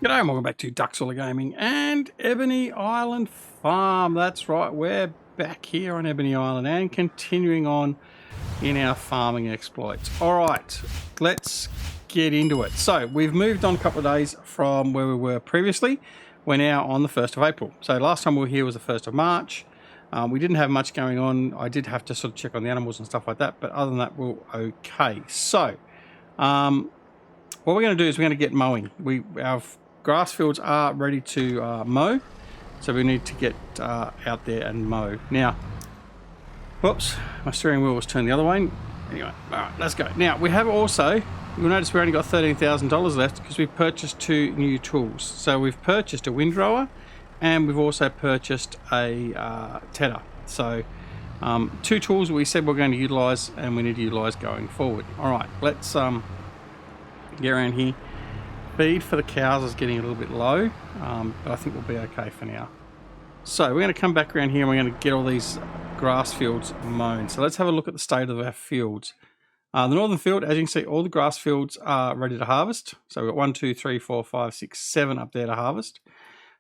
G'day and welcome back to Duxwiller Gaming and Ebony Island Farm. That's right, we're back here on Ebony Island and continuing on in our farming exploits. Alright, let's get into it. So we've moved on a couple of days from where we were previously. We're now on the 1st of April. So last time we were here was the 1st of March. We didn't have much going on. I did have to sort of check on the animals and stuff like that, but other than that we're okay. So what we're going to do is we're going to get mowing. Our grass fields are ready to mow, so we need to get out there and mow. Now, whoops, my steering wheel was turned the other way. Anyway, all right, let's go. Now, we have also, you'll notice we only got $13,000 left because we've purchased 2 new tools. So we've purchased a windrower and we've also purchased a tedder. So 2 tools we said we're going to utilise and we need to utilise going forward. All right, let's get around here. Feed for the cows is getting a little bit low, but I think we'll be okay for now. So we're going to come back around here and we're going to get all these grass fields mown. So let's have a look at the state of our fields. The northern field, as you can see, all the grass fields are ready to harvest. So we've got 1, 2, 3, 4, 5, 6, 7 up there to harvest.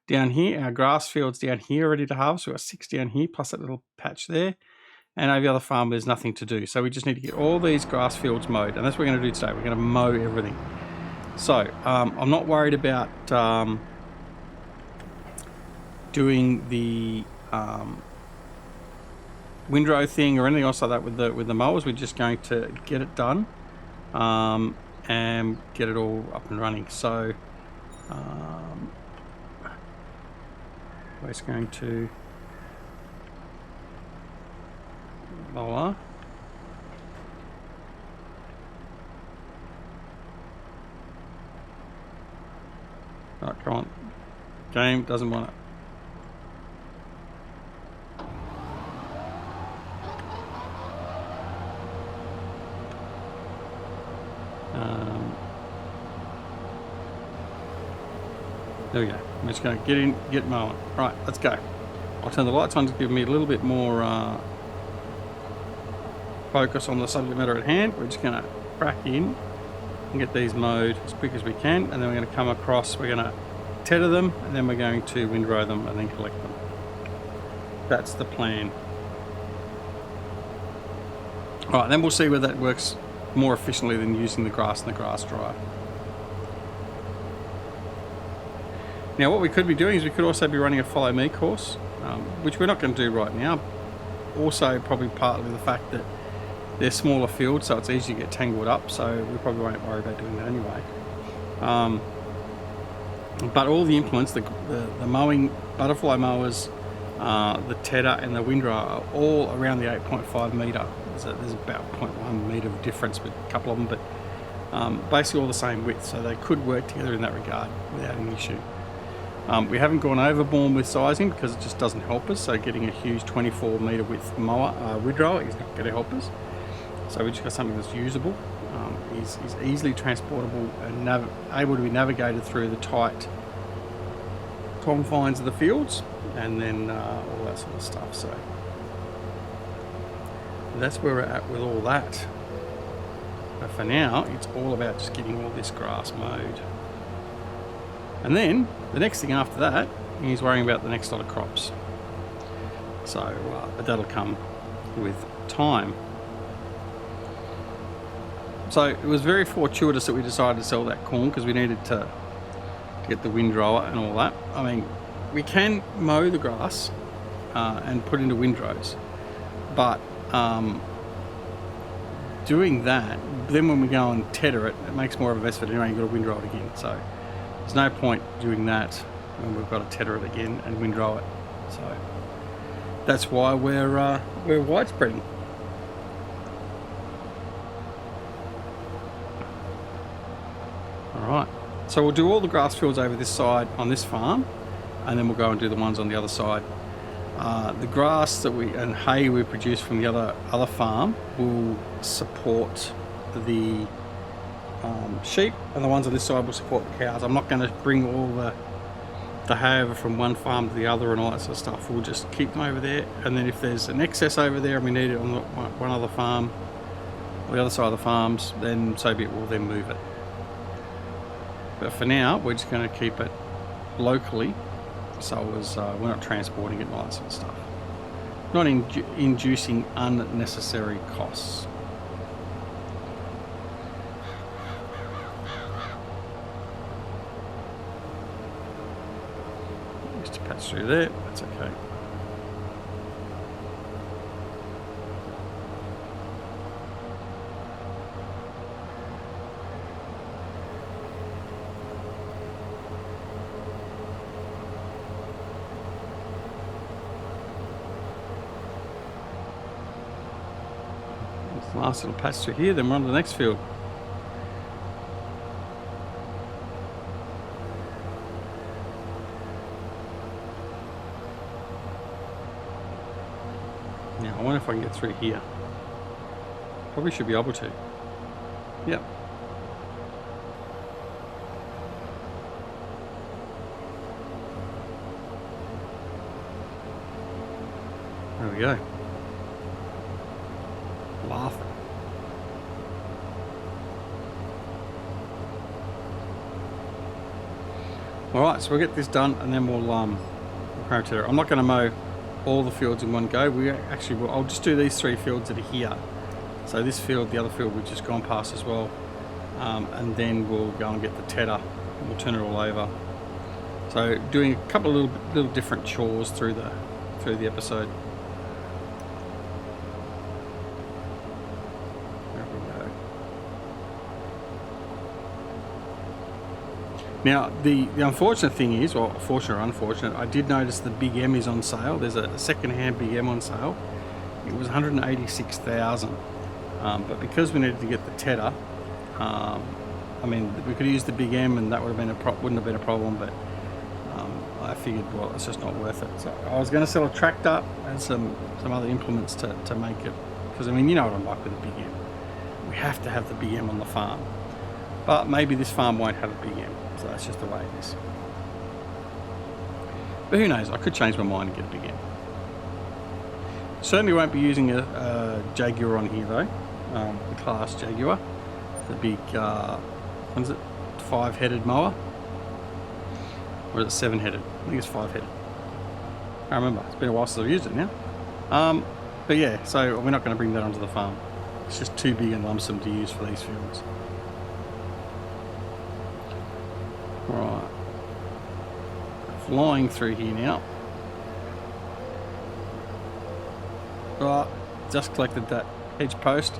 Down here, our grass fields down here are ready to harvest. We've got 6 down here, plus that little patch there. And over the other farm, there's nothing to do. So we just need to get all these grass fields mowed. And that's what we're going to do today. We're going to mow everything. So, I'm not worried about doing the windrow thing or anything else like that with the mowers. We're just going to get it done and get it all up and running. So, we're just going to mower. Right, come on. Game doesn't want it. There we go. I'm just going to get in, get mowing. Right, let's go. I'll turn the lights on to give me a little bit more focus on the subject matter at hand. We're just going to crack in and get these mowed as quick as we can, and then we're going to come across, we're going to tether them, and then we're going to windrow them and then collect them. That's the plan. Alright, then we'll see whether that works more efficiently than using the grass and the grass dryer. Now what we could be doing is we could also be running a follow me course, which we're not going to do right now. Also probably partly the fact that they're smaller fields, so it's easy to get tangled up, so we probably won't worry about doing that anyway. But all the implements, the mowing, butterfly mowers, the tedder and the windrower are all around the 8.5 metre. There's about 0.1 metre of difference with a couple of them, but basically all the same width, so they could work together in that regard without any issue. We haven't gone overboard with sizing because it just doesn't help us, so getting a huge 24 metre width mower, windrower is not going to help us. So we just got something that's usable, is easily transportable and able to be navigated through the tight confines of the fields, and then all that sort of stuff. So that's where we're at with all that. But for now, it's all about just getting all this grass mowed. And then the next thing after that is worrying about the next lot of crops. So, but that'll come with time. So it was very fortuitous that we decided to sell that corn because we needed to get the windrower and all that. I mean, we can mow the grass and put into windrows, but doing that, then when we go and tether it, it makes more of a investment anyway. You've got to windrow it again, so there's no point doing that when we've got to tether it again and windrow it. So that's why we're widespreading. Alright, so we'll do all the grass fields over this side on this farm, and then we'll go and do the ones on the other side. The grass and hay we produce from the other farm will support the sheep, and the ones on this side will support the cows. I'm not going to bring all the hay over from one farm to the other and all that sort of stuff. We'll just keep them over there, and then if there's an excess over there and we need it on one other farm or the other side of the farms, then so be it, we'll then move it. But for now, we're just going to keep it locally, so as we're not transporting it and all that sort of stuff. Not inducing unnecessary costs. Just to patch through there, that's okay. Last little patch through here, then we're on to the next field. Now I wonder if I can get through here. Probably should be able to. Yep. There we go. Laughing. Alright, so we'll get this done and then we'll cram it together. I'm not going to mow all the fields in one go. We actually will. I'll just do these 3 fields that are here. So this field, the other field we've just gone past as well, and then we'll go and get the tedder and we'll turn it all over. So doing a couple of little different chores through the episode. Now, the unfortunate thing is, or fortunate or unfortunate, I did notice the Big M is on sale. There's a second-hand Big M on sale. It was $186,000, but because we needed to get the tedder, I mean, we could use the Big M, and that would have been wouldn't have been a problem. But I figured, well, it's just not worth it. So I was going to sell a tractor and some other implements to make it, because I mean, you know what I'm like with the Big M. We have to have the Big M on the farm, but maybe this farm won't have a Big M. So that's just the way it is. But who knows, I could change my mind and get it again. Certainly won't be using a Jaguar on here though, the Claas Jaguar. The big, what is it, 5-headed mower? Or is it 7-headed? I think it's 5-headed. I can't remember, it's been a while since I've used it now. But yeah, so we're not going to bring that onto the farm. It's just too big and lumsome to use for these fields. Right, flying through here now. Right, just collected that hedge post.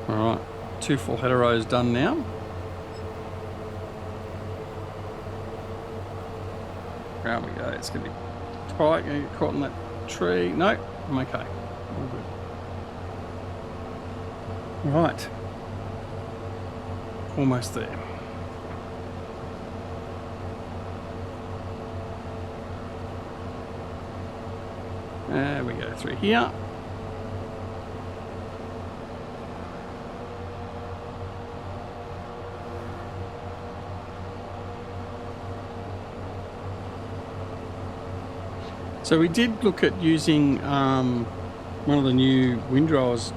Alright, 2 full header rows done now. There we go, it's going to be tight, going to get caught in that tree. No, I'm okay, all good. Right, almost there. There we go, through here. So we did look at using one of the new windrowers,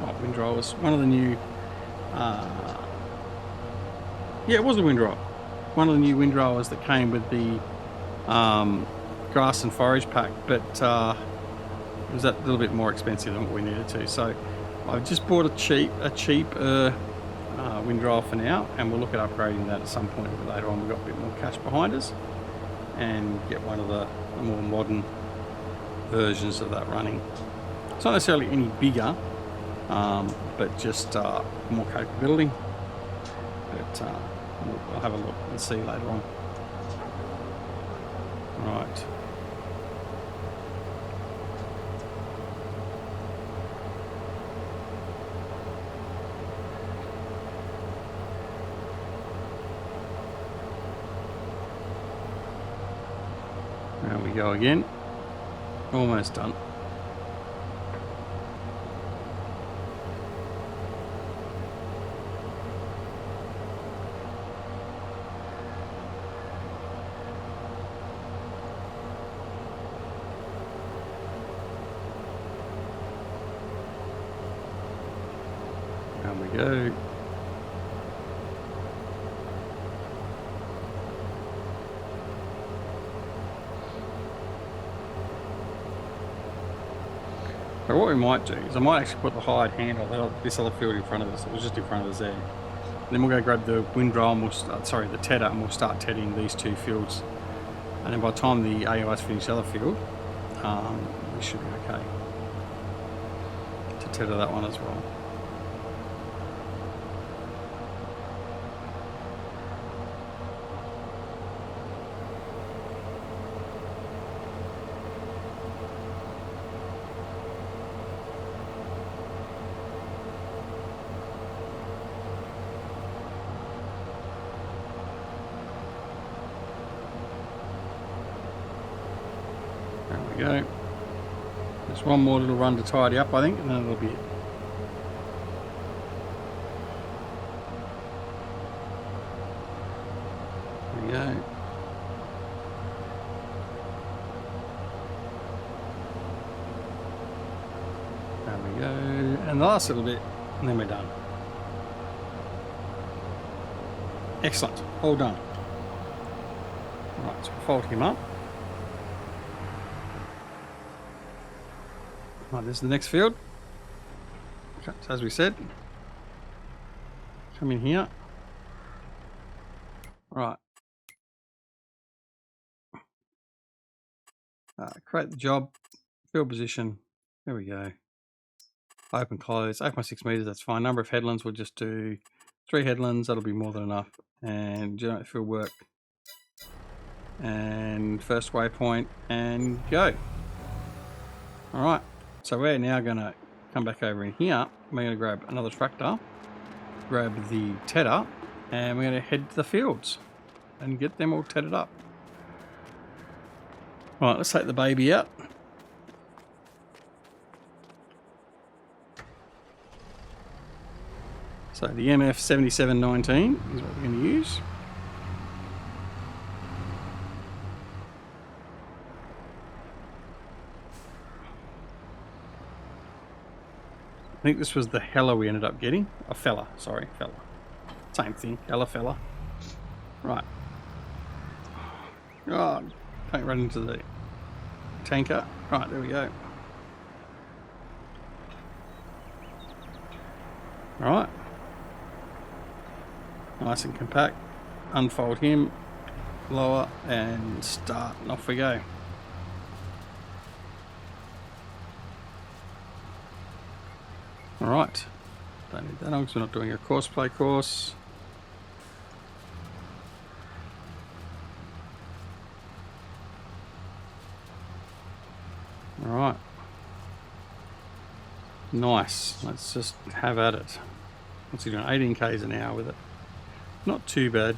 one of the new, yeah, it was a windrower. One of the new windrowers that came with the grass and forage pack, but it was a little bit more expensive than what we needed to. So I've just bought a cheap windrower for now, and we'll look at upgrading that at some point a bit later on. We've got a bit more cash behind us, and get one of the more modern versions of that running. It's not necessarily any bigger, but just more capability. But we'll have a look and see later on. Right. There we go again. Almost done. Down we go. But what we might do is I might actually put the hired handle, this other field in front of us. It was just in front of us there. And then we'll go grab the windrow and we'll start, sorry, the tedder, and we'll start tedding these two fields. And then by the time the AOS finish the other field, we should be okay to tether that one as well. There we go. Just one more little run to tidy up, I think, and then it'll be it. There we go. There we go. And the last little bit, and then we're done. Excellent. All done. Right, so we'll fold him up. Right, this is the next field. Okay, so as we said, come in here. Right. Create the job, field position. There we go. Open, close. 8.6 meters, that's fine. Number of headlands, we'll just do 3 headlands. That'll be more than enough. And generate field work. And first waypoint, and go. All right. So we're now going to come back over in here. We're going to grab another tractor, grab the tedder, and we're going to head to the fields and get them all tedded up. All right, let's take the baby out. So the MF 7719 is what we're going to use. I think this was the Hella we ended up getting. A Fella, sorry, Fella. Same thing, Hella Fella. Right. Oh, don't run into the tanker. Right, there we go. Alright. Nice and compact. Unfold him, lower, and start, and off we go. Alright, don't need that on because we're not doing a course play course. Alright. Nice, let's just have at it. What's he doing? 18 k's an hour with it. Not too bad.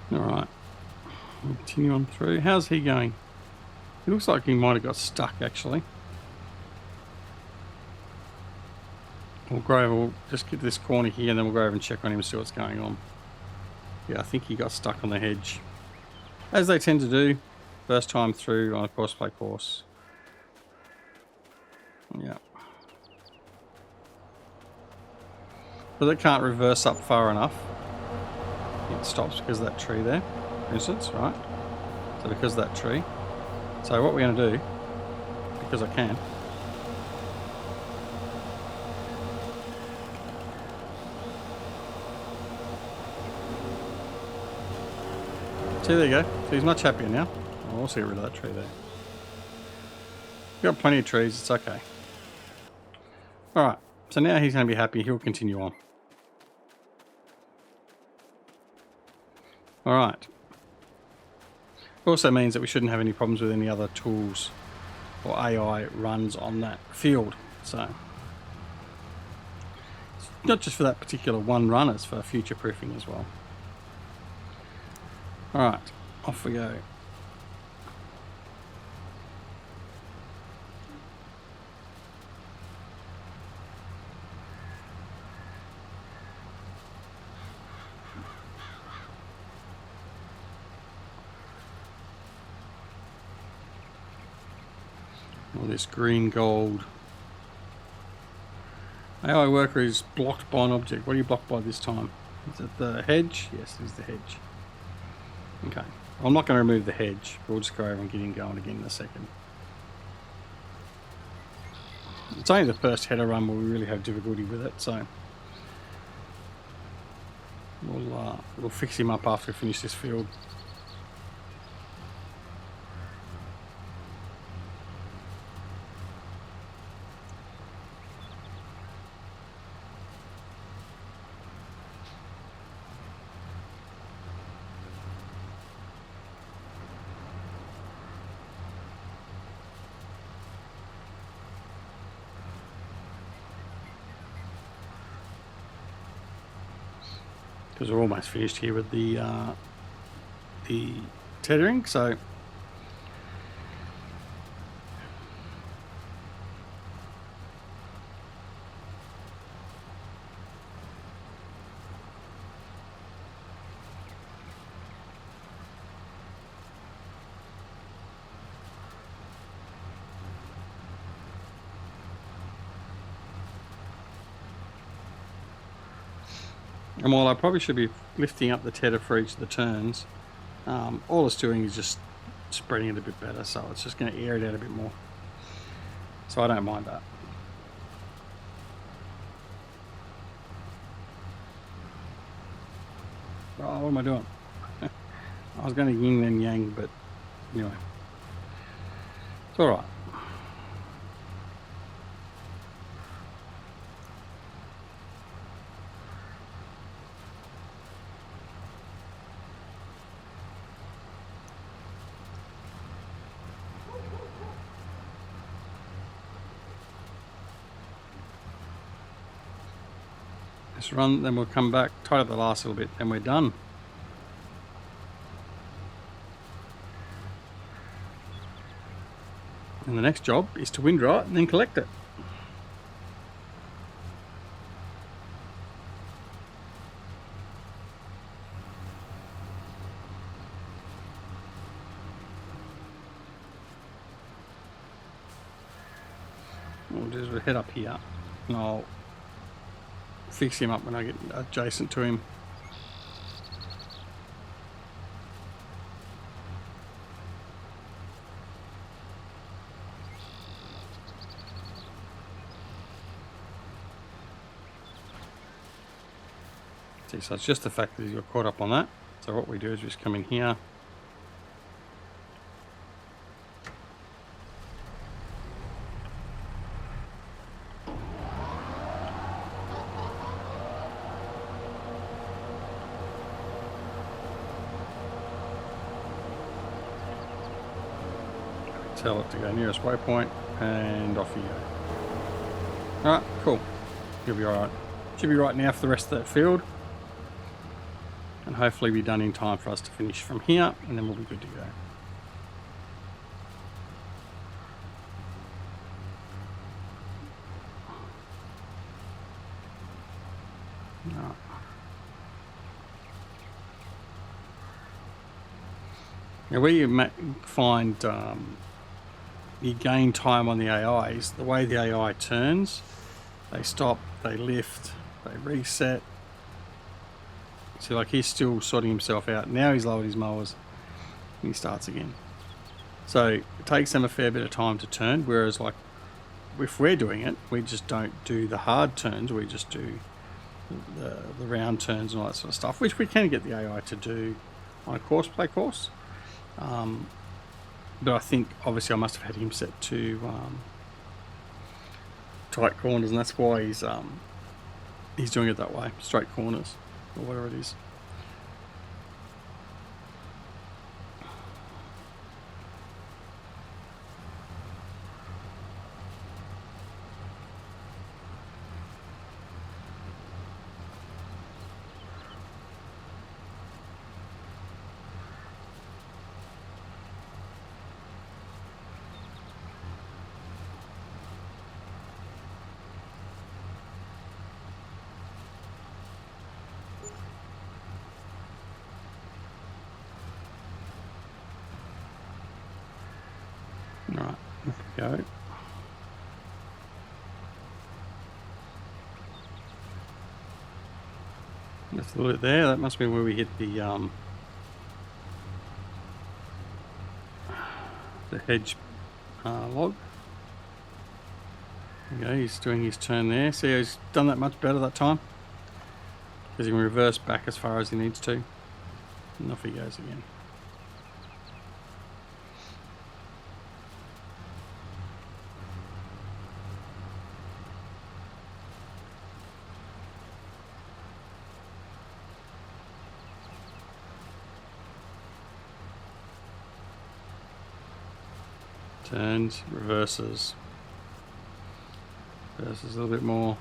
Alright, continue on through. How's he going? He looks like he might have got stuck actually. We'll just get this corner here and then we'll go over and check on him and see what's going on. Yeah, I think he got stuck on the hedge. As they tend to do, first time through on a course play course. Yeah. But it can't reverse up far enough. It stops because of that tree there, for instance, right? So because of that tree. So what we're going to do, because I can, see, there you go. So he's much happier now. I'll also get rid of that tree there. We've got plenty of trees, it's okay. Alright, so now he's going to be happy, he'll continue on. Alright. Also means that we shouldn't have any problems with any other tools or AI runs on that field. So, it's not just for that particular one run, it's for future proofing as well. Alright, off we go. All this green gold. AI worker is blocked by an object. What are you blocked by this time? Is it the hedge? Yes, it is the hedge. Okay. I'm not going to remove the hedge. We'll just go over and get him going again in a second. It's only the first header run where we really have difficulty with it, so we'll fix him up after we finish this field. Because we're almost finished here with the tethering, so and while I probably should be lifting up the tether for each of the turns, all it's doing is just spreading it a bit better, so it's just going to air it out a bit more. So I don't mind that. Oh, what am I doing? I was going to yin and yang, but anyway. It's alright. Let's run, then we'll come back, tidy up the last little bit, and we're done. And the next job is to windrow it and then collect it. We'll just head up here and I'll fix him up when I get adjacent to him. See, so it's just the fact that you're caught up on that. So what we do is just come in here. Tell it to go nearest waypoint, and off you go. Alright, cool. You'll be alright. Should be right now for the rest of that field. And hopefully be done in time for us to finish from here, and then we'll be good to go. Alright. Now where you find you gain time on the AIs, the way the AI turns, they stop, they lift, they reset. See, like he's still sorting himself out. Now he's lowered his mowers and he starts again. So it takes them a fair bit of time to turn, whereas like if we're doing it, we just don't do the hard turns, we just do the round turns and all that sort of stuff, which we can get the AI to do on a course play course. But I think obviously I must have had him set to tight corners, and that's why he's doing it that way, straight corners or whatever it is. Right, off we go. Just a little bit there. That must be where we hit the hedge log. There we go, he's doing his turn there. See how he's done that much better that time? Because he can reverse back as far as he needs to. And off he goes again. Turns, reverses a little bit more.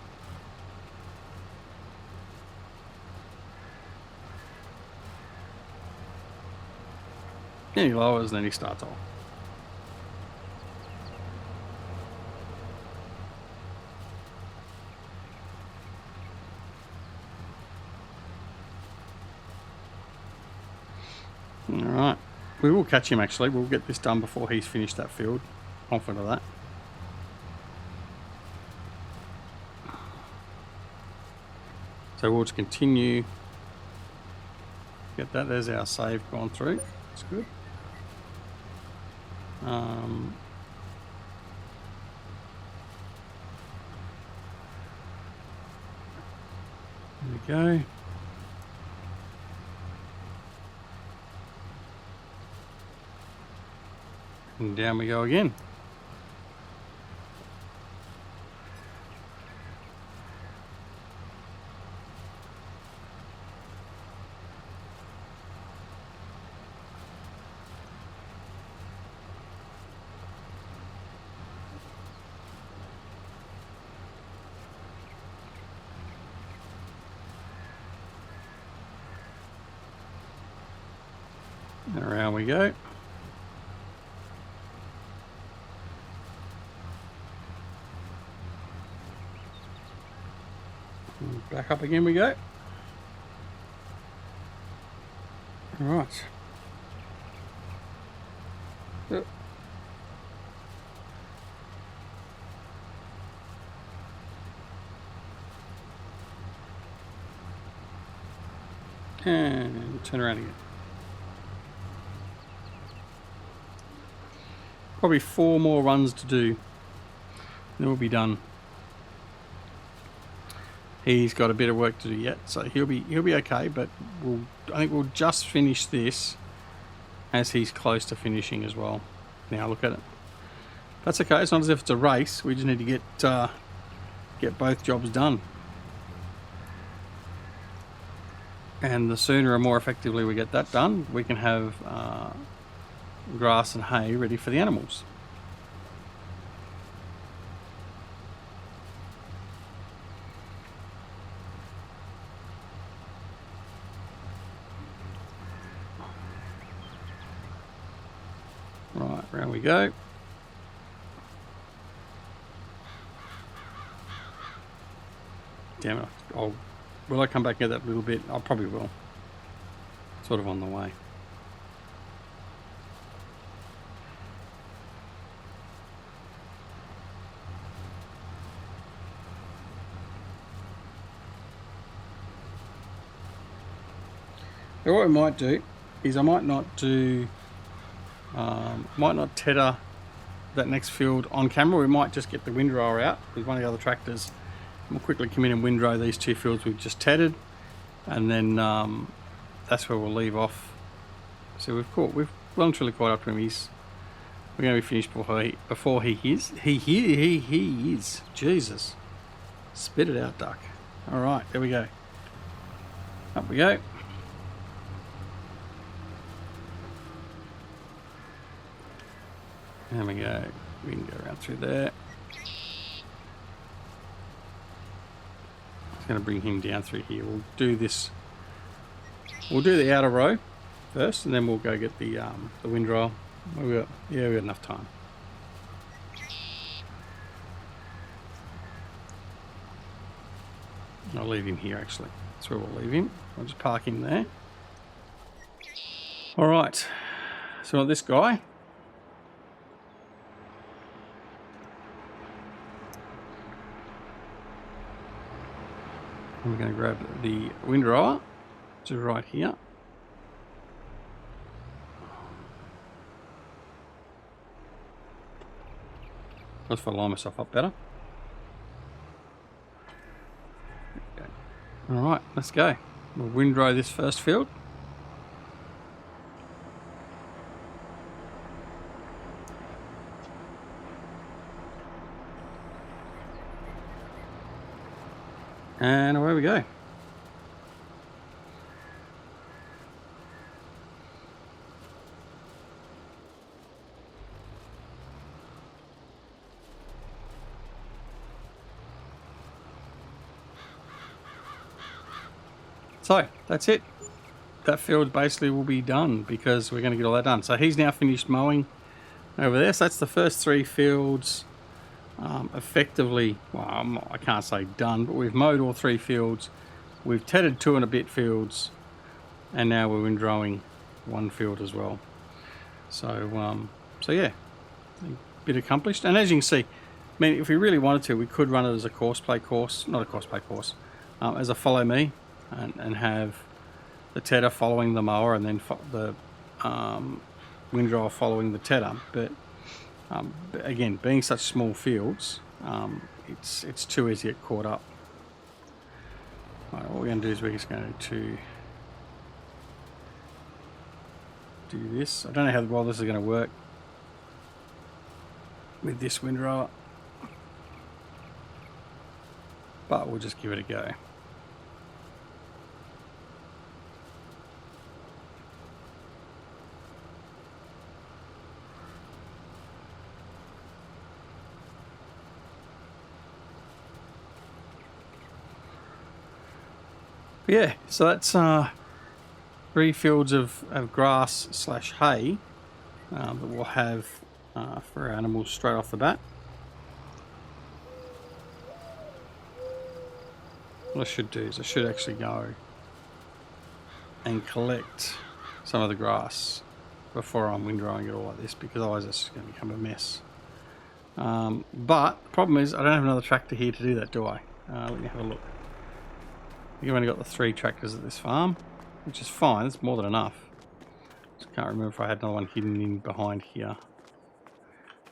Then he lowers, then he starts off. Alright. We will catch him actually. We'll get this done before he's finished that field. Confident of that. So we'll just continue. Get that. There's our save gone through. That's good. There we go. And down we go again. And around we go. And back up again we go. Right. Yep. And turn around again. Probably 4 more runs to do. Then we'll be done. He's got a bit of work to do yet, so he'll be okay. But I think we'll just finish this as he's close to finishing as well. Now look at it. That's okay. It's not as if it's a race. We just need to get both jobs done. And the sooner and more effectively we get that done, we can have grass and hay ready for the animals. Right, round we go. Damn it, will I come back at that little bit? I probably will. Sort of on the way. So what we might do is I might not tether that next field on camera. We might just get the windrower out with one of the other tractors. We'll quickly come in and windrow these 2 fields we've just tethered, and then that's where we'll leave off. So we've well and truly caught up to him. He's We're going to be finished before he is. He is. Jesus. Spit it out, duck. All right, there we go. Up we go. There we go. We can go around through there. It's going to bring him down through here. We'll do this. We'll do the outer row first, and then we'll go get the windrow. We got enough time. I'll leave him here actually. That's where we'll leave him. I'll just park him there. All right. So this guy. We're going to grab the windrower, which is right here. Let's line myself up better. Okay. All right, let's go. We'll windrow this first field. And away we go. So that's it. That field basically will be done because we're going to get all that done. So he's now finished mowing over there. So that's the first 3 fields effectively, well, I can't say done, but we've mowed all 3 fields. We've tedded 2 and a bit fields, and now we're windrowing 1 field as well. So, so yeah, a bit accomplished. And as you can see, I mean, if we really wanted to, we could run it as a courseplay course, not a courseplay course, as a follow me, and have the tedder following the mower, and then the windrower following the tedder. But again, being such small fields, it's too easy to get caught up. Right, what we're going to do is we're just going to do this. I don't know how well this is going to work with this windrower, but we'll just give it a go. Yeah, so that's 3 fields of grass slash hay that we'll have for our animals straight off the bat. What I should do is I should actually go and collect some of the grass before I'm windrowing it all like this, because otherwise it's going to become a mess. But the problem is I don't have another tractor here to do that, do I? Let me have a look. You've only got the 3 tractors at this farm, which is fine. It's more than enough. Just can't remember if I had another one hidden in behind here.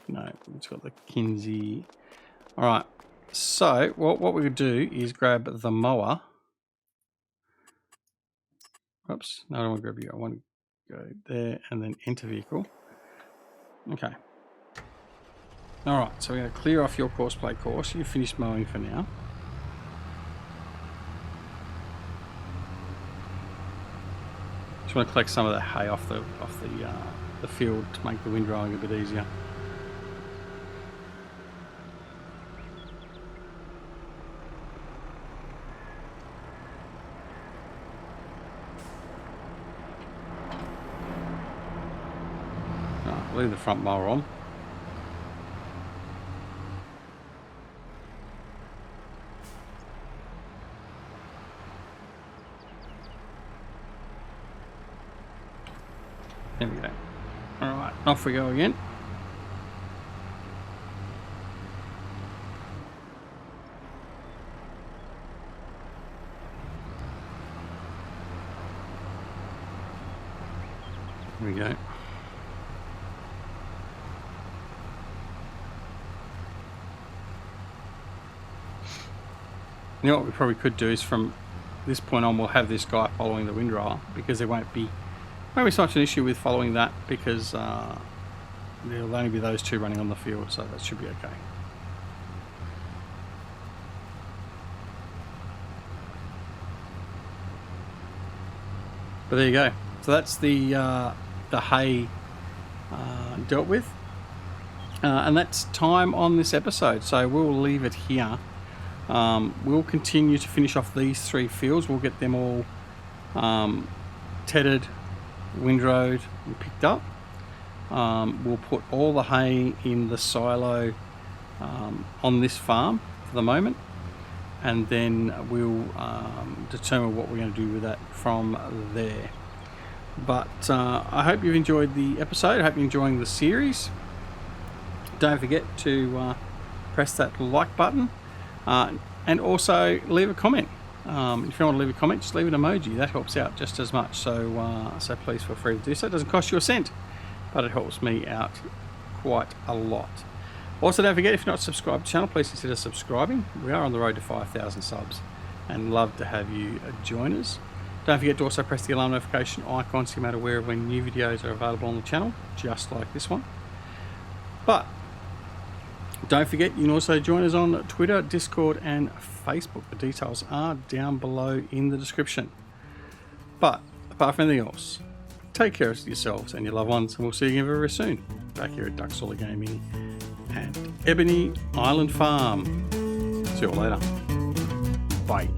No, it's got the Kinzie. All right. So what we would do is grab the mower. Oops. No, I don't want to grab you. I want to go there and then enter vehicle. Okay. All right. So we're going to clear off your courseplay course. You've finished mowing for now. I want to collect some of that hay off the field to make the windrowing a bit easier. Right, leave the front mower on. There we go. Alright, off we go again. There we go. You know what we probably could do is from this point on we'll have this guy following the windrower, because there won't be so much an issue with following that, because there'll only be those two running on the field, so that should be okay. But there you go. So that's the hay dealt with. And that's time on this episode. So we'll leave it here. We'll continue to finish off these 3 fields. We'll get them all tedded, windrowed and picked up. We'll put all the hay in the silo on this farm for the moment, and then we'll determine what we're going to do with that from there. But I hope you've enjoyed the episode. I hope you're enjoying the series. Don't forget to press that like button and also leave a comment. If you want to leave a comment, just leave an emoji. That helps out just as much. So please feel free to do so. It doesn't cost you a cent, but it helps me out quite a lot. Also, don't forget, if you're not subscribed to the channel, please consider subscribing. We are on the road to 5,000 subs and love to have you join us. Don't forget to also press the alarm notification icon so you're made aware of when new videos are available on the channel, just like this one. But don't forget, you can also join us on Twitter, Discord and Facebook. The details are down below in the description. But apart from anything else, take care of yourselves and your loved ones, and we'll see you again very soon back here at Ducksolar Gaming and Ebony Island Farm. See you all later. Bye.